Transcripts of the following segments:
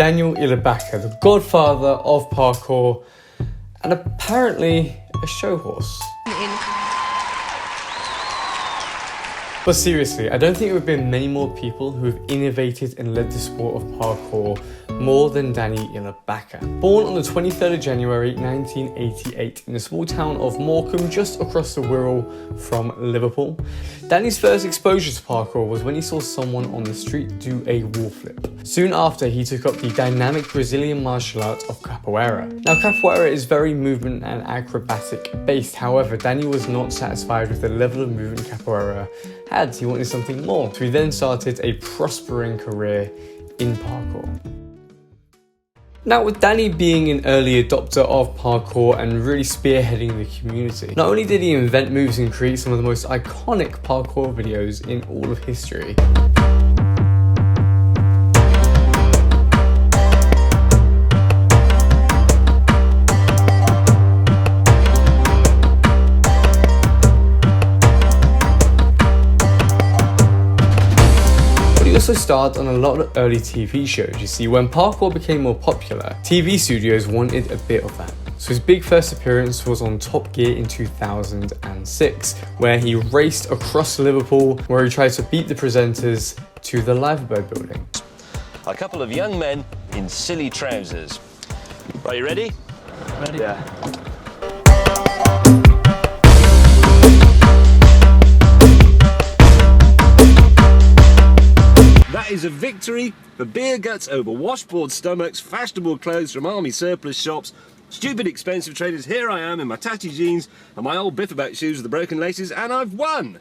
Daniel Ilabaca, the godfather of parkour, and apparently a show horse. But seriously, I don't think there have been many more people who have innovated and led the sport of parkour more than Danny Ilabaca. Born on the 23rd of January 1988 in the small town of Morecambe, just across the Wirral from Liverpool, Danny's first exposure to parkour was when he saw someone on the street do a wall flip. Soon after, he took up the dynamic Brazilian martial art of capoeira. Now, capoeira is very movement and acrobatic based. However, Danny was not satisfied with the level of movement capoeira had. He wanted something more. So he then started a prospering career in parkour. Now, with Danny being an early adopter of parkour and really spearheading the community, not only did he invent moves and create some of the most iconic parkour videos in all of history, he also starred on a lot of early TV shows. You see, when parkour became more popular, TV studios wanted a bit of that. So his big first appearance was on Top Gear in 2006, where he raced across Liverpool, where he tried to beat the presenters to the Liverbird building. A couple of young men in silly trousers. Are you ready? Ready? Yeah. That is a victory for beer guts over washboard stomachs, fashionable clothes from army surplus shops, stupid expensive traders. Here I am in my tatty jeans and my old biffabout shoes with the broken laces, and I've won!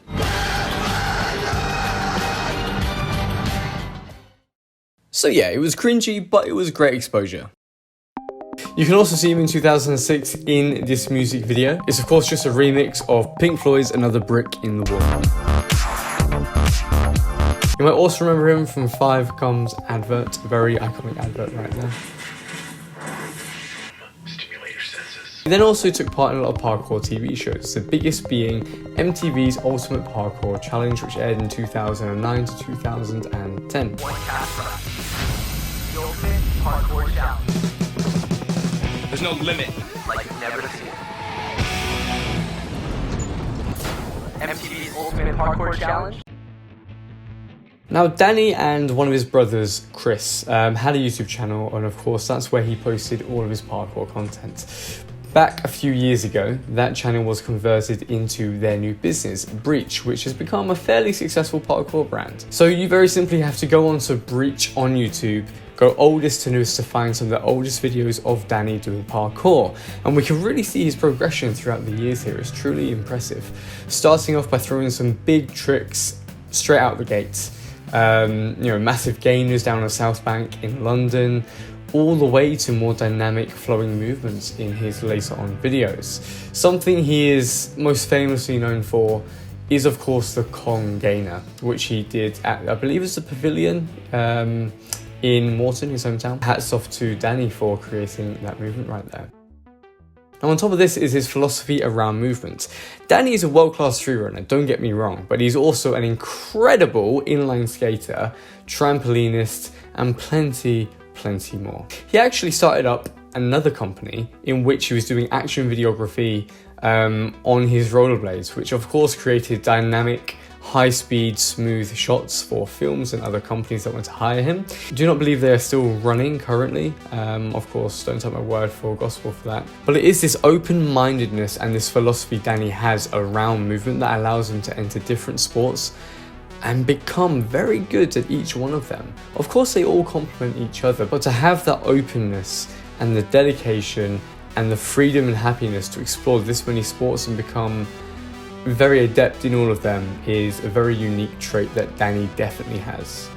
So yeah, it was cringy, but it was great exposure. You can also see him in 2006 in this music video. It's of course just a remix of Pink Floyd's Another Brick in the Wall. You might also remember him from Five Gums advert, a very iconic advert right there. Stimulate your senses. He then also took part in a lot of parkour TV shows, the biggest being MTV's Ultimate Parkour Challenge, which aired in 2009 to 2010. One Casper. The Ultimate Parkour Challenge. There's no limit. Like you've never seen. MTV's Ultimate Parkour Challenge. Now, Danny and one of his brothers, Chris, had a YouTube channel, and of course that's where he posted all of his parkour content. Back a few years ago, that channel was converted into their new business, Breach, which has become a fairly successful parkour brand. So you very simply have to go onto Breach on YouTube, go oldest to newest to find some of the oldest videos of Danny doing parkour. And we can really see his progression throughout the years here. It's truly impressive. Starting off by throwing some big tricks straight out the gates. Massive gainers down the South Bank in London, all the way to more dynamic flowing movements in his later on videos. Something he is most famously known for is of course the Kong Gainer, which he did at, I believe it's the Pavilion in Morton, his hometown. Hats off to Danny for creating that movement right there. Now, on top of this is his philosophy around movement. Danny is a world-class freerunner, don't get me wrong, but he's also an incredible inline skater, trampolinist, and plenty more. He actually started up another company in which he was doing action videography on his rollerblades, which of course created dynamic, high-speed, smooth shots for films and other companies that want to hire him. I do not believe they are still running currently. Of course, don't take my word for gospel for that. But it is this open-mindedness and this philosophy Danny has around movement that allows him to enter different sports and become very good at each one of them. Of course, they all complement each other, but to have that openness and the dedication and the freedom and happiness to explore this many sports and become very adept in all of them is a very unique trait that Danny definitely has.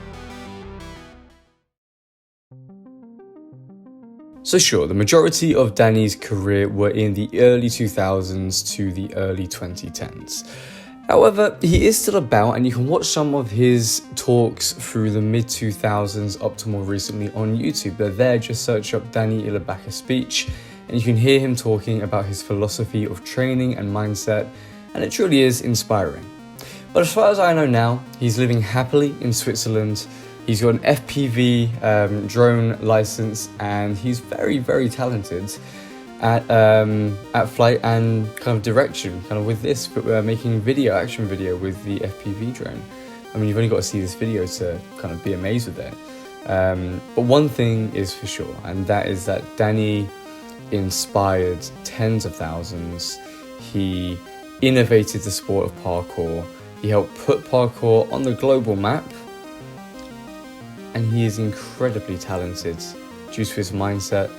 So sure, the majority of Danny's career were in the early 2000s to the early 2010s. However, he is still about, and you can watch some of his talks through the mid-2000s up to more recently on YouTube. They're there, just search up Danny Ilabaca speech, and you can hear him talking about his philosophy of training and mindset, and it truly is inspiring. But as far as I know now, he's living happily in Switzerland, He's got an FPV drone license, and he's very, very talented at flight and kind of direction, kind of with this, but we're making action video with the FPV drone. I mean, you've only got to see this video to kind of be amazed with it. But one thing is for sure, and that is that Danny inspired tens of thousands. He innovated the sport of parkour. He helped put parkour on the global map. And he is incredibly talented due to his mindset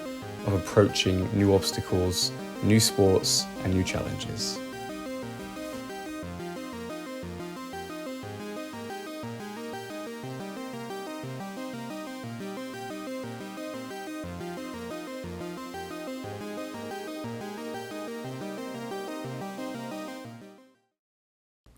of approaching new obstacles, new sports, and new challenges.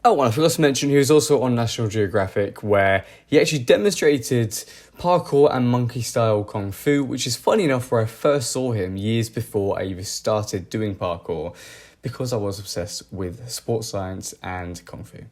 Oh, and I forgot to mention he was also on National Geographic, where he actually demonstrated parkour and monkey-style kung fu, which is funny enough where I first saw him years before I even started doing parkour, because I was obsessed with sports science and kung fu.